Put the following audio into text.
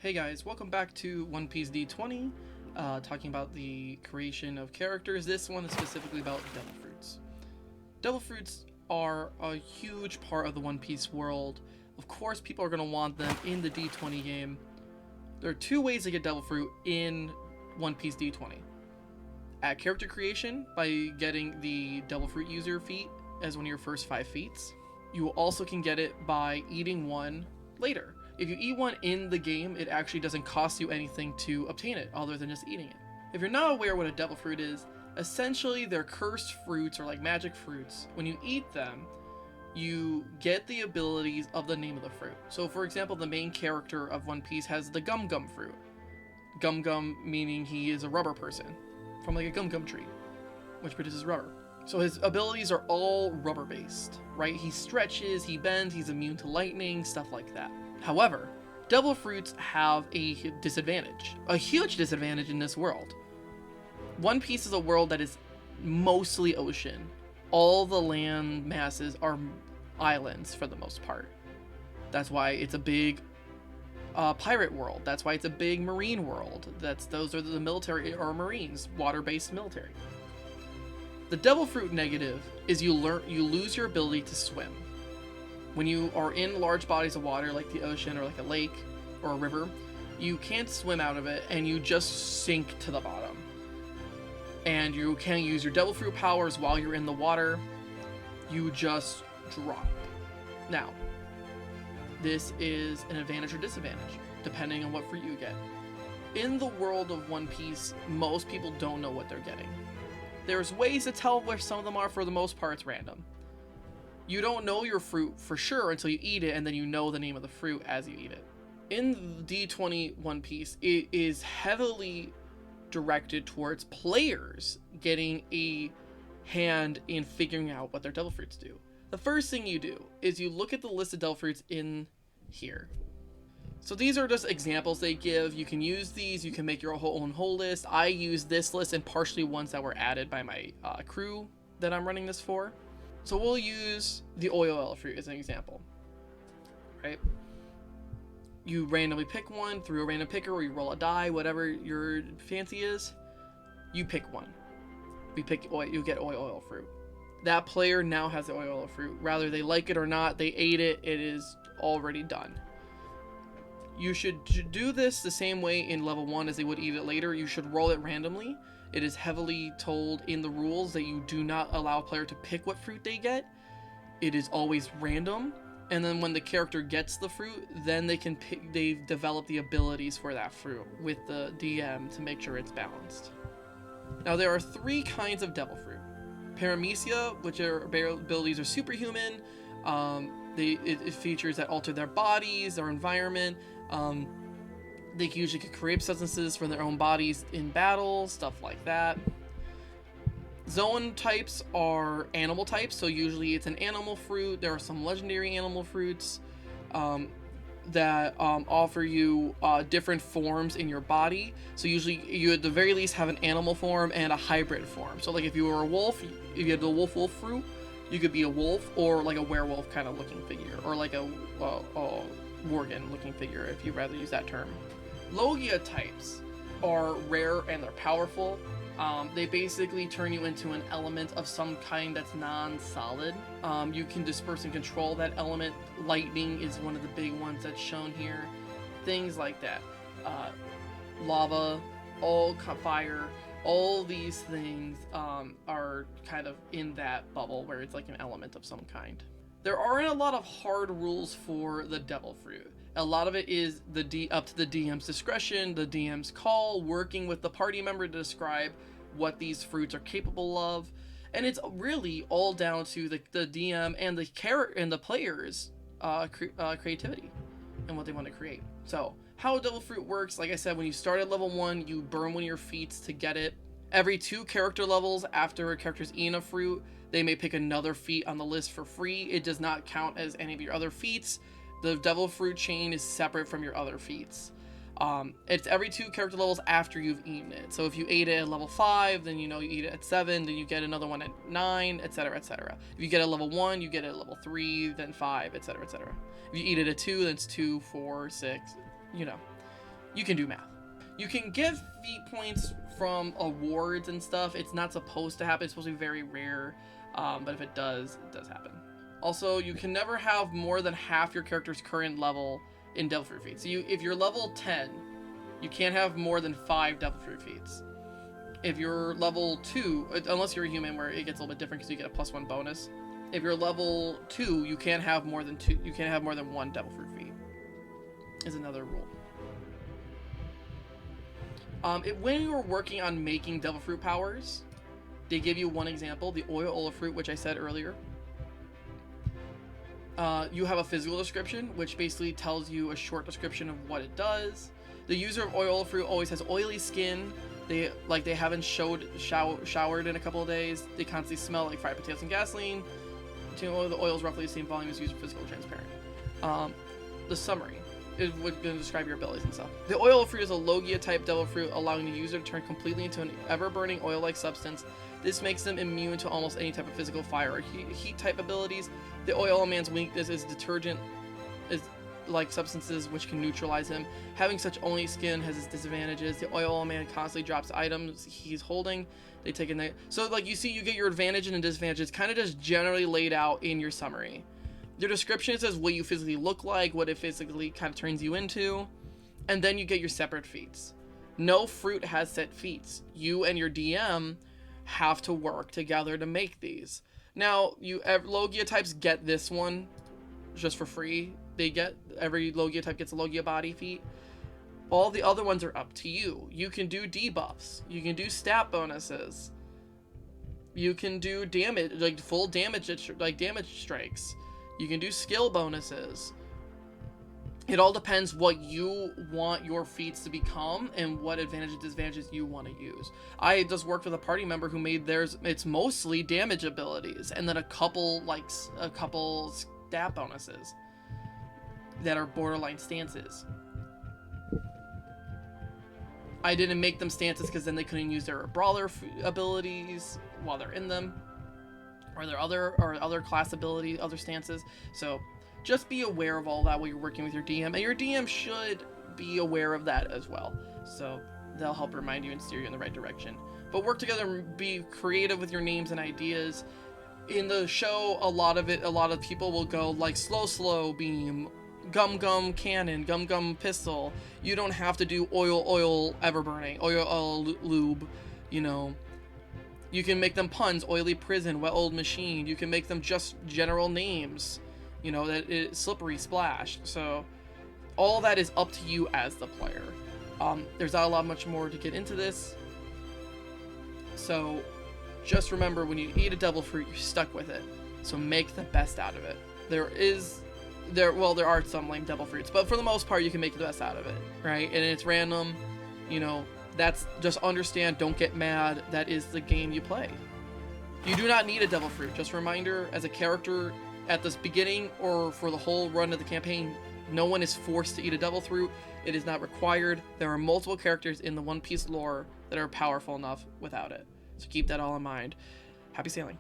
Hey guys, welcome back to One Piece D20, talking about the creation of characters. This one is specifically about devil fruits. Devil fruits are a huge part of the One Piece world. Of course, people are going to want them in the D20 game. There are two ways to get devil fruit in One Piece D20. At character creation, by getting the devil fruit user feat as one of your first 5 feats. You also can get it by eating one later. If you eat one in the game, it actually doesn't cost you anything to obtain it other than just eating it. If you're not aware what a devil fruit is, essentially they're cursed fruits or like magic fruits. When you eat them, you get the abilities of the name of the fruit. So for example, the main character of One Piece has the Gum Gum fruit. Gum Gum meaning he is a rubber person from like a gum gum tree, which produces rubber. So his abilities are all rubber based, right? He stretches, he bends, he's immune to lightning, stuff like that. However, devil fruits have a disadvantage, a huge disadvantage in this world. One Piece is a world that is mostly ocean. All the land masses are islands for the most part. That's why it's a big pirate world. That's why it's a big marine world. Those are the military or marines, water-based military. The devil fruit negative is you lose your ability to swim. When you are in large bodies of water like the ocean or like a lake or a river, you can't swim out of it and you just sink to the bottom. And you can't use your devil fruit powers while you're in the water. You just drop. Now, this is an advantage or disadvantage, depending on what fruit you get. In the world of One Piece, most people don't know what they're getting. There's ways to tell where some of them are. For the most part, it's random. You don't know your fruit for sure until you eat it, and then you know the name of the fruit as you eat it. In the D20 One Piece, it is heavily directed towards players getting a hand in figuring out what their devil fruits do. The first thing you do is you look at the list of devil fruits in here. So these are just examples they give. You can use these, you can make your own whole list. I use this list and partially ones that were added by my crew that I'm running this for. So we'll use the oil fruit as an example, right? You randomly pick one through a random picker, or you roll a die, whatever your fancy is. You pick one. You get oil fruit. That player now has the oil fruit. Whether they like it or not, they ate it, it is already done. You should do this the same way in level 1 as they would eat it later. You should roll it randomly. It is heavily told in the rules that you do not allow a player to pick what fruit they get. It is always random. And then when the character gets the fruit, then they've developed the abilities for that fruit with the DM to make sure it's balanced. Now there are 3 kinds of devil fruit. Paramecia, which are abilities are superhuman. It features that alter their bodies, their environment. They usually can create substances for their own bodies in battle, stuff like that. Zone types are animal types, so usually it's an animal fruit. There are some legendary animal fruits that offer you different forms in your body. So usually you at the very least have an animal form and a hybrid form. So like if you were a wolf, if you had the wolf fruit, you could be a wolf or like a werewolf kind of looking figure, or like a Worgen looking figure if you'd rather use that term. Logia types are rare and they're powerful. They basically turn you into an element of some kind that's non-solid. You can disperse and control that element. Lightning is one of the big ones that's shown here. Things like that. Lava, fire, all these things are kind of in that bubble where it's like an element of some kind. There aren't a lot of hard rules for the devil fruit. A lot of it is up to the DM's discretion, the DM's call, working with the party member to describe what these fruits are capable of, and it's really all down to the DM and the players' creativity and what they want to create. So how devil fruit works, like I said, when you start at level 1, you burn one of your feats to get it. Every 2 character levels after a character's eaten a fruit, they may pick another feat on the list for free. It does not count as any of your other feats. The devil fruit chain is separate from your other feats. It's every 2 character levels after you've eaten it. So if you ate it at level 5, then you eat it at 7, then you get another one at 9, etc, etc. If you get it at level 1, you get it at level 3, then 5, etc, etc. If you eat it at 2, then it's 2, 4, 6, you can do math. You can give feat points from awards and stuff. It's not supposed to happen. It's supposed to be very rare, but if it does happen. Also, you can never have more than half your character's current level in Devil Fruit feats. So if you're level 10, you can't have more than 5 Devil Fruit feats. If you're level 2, unless you're a human where it gets a little bit different because you get a +1 bonus. If you're level 2, you can't have more than 2. You can't have more than 1 Devil Fruit feat. Is another rule. When you're working on making Devil Fruit powers, they give you one example, the Oil Fruit, which I said earlier. You have a physical description, which basically tells you a short description of what it does. The user of Oil Fruit always has oily skin. They haven't showered in a couple of days. They constantly smell like fried potatoes and gasoline. The oil is roughly the same volume as user physical transparent. The summary is going to describe your abilities and stuff. The Oil Fruit is a Logia type Devil Fruit, allowing the user to turn completely into an ever-burning oil-like substance. This makes them immune to almost any type of physical fire or heat type abilities. The Oil Man's weakness is detergent, like substances which can neutralize him. Having such oily skin has its disadvantages. The Oil Man constantly drops items he's holding. They take a so like you see, you get your advantage and disadvantages kind of just generally laid out in your summary. Your description says what you physically look like, what it physically kind of turns you into, and then you get your separate feats. No fruit has set feats. You and your DM have to work together to make these. Now, Logia types get this one just for free. Every Logia type gets a Logia body feat. All the other ones are up to you. You can do debuffs. You can do stat bonuses. You can do damage, like full damage, like damage strikes. You can do skill bonuses. It all depends what you want your feats to become and what advantages and disadvantages you want to use. I just worked with a party member who made theirs, it's mostly damage abilities and then a couple stat bonuses that are borderline stances. I didn't make them stances because then they couldn't use their brawler abilities while they're in them, or their other class ability, other stances. So just be aware of all that while you're working with your DM, and your DM should be aware of that as well. So they'll help remind you and steer you in the right direction. But work together and be creative with your names and ideas. In the show, a lot of people will go like slow beam, gum cannon, gum pistol. You don't have to do oil ever burning, oil lube, you know. You can make them puns, oily prison, wet old machine. You can make them just general names, you know, that it's slippery splash. So all that is up to you as the player. There's not a lot much more to get into this. So just remember, when you eat a devil fruit, you're stuck with it. So make the best out of it. There are some lame devil fruits, but for the most part, you can make the best out of it, right? And it's random, you know. That's just understand, don't get mad. That is the game you play. You do not need a devil fruit. Just a reminder, as a character at this beginning or for the whole run of the campaign, no one is forced to eat a devil fruit. It is not required. There are multiple characters in the One Piece lore that are powerful enough without it. So keep that all in mind. Happy sailing.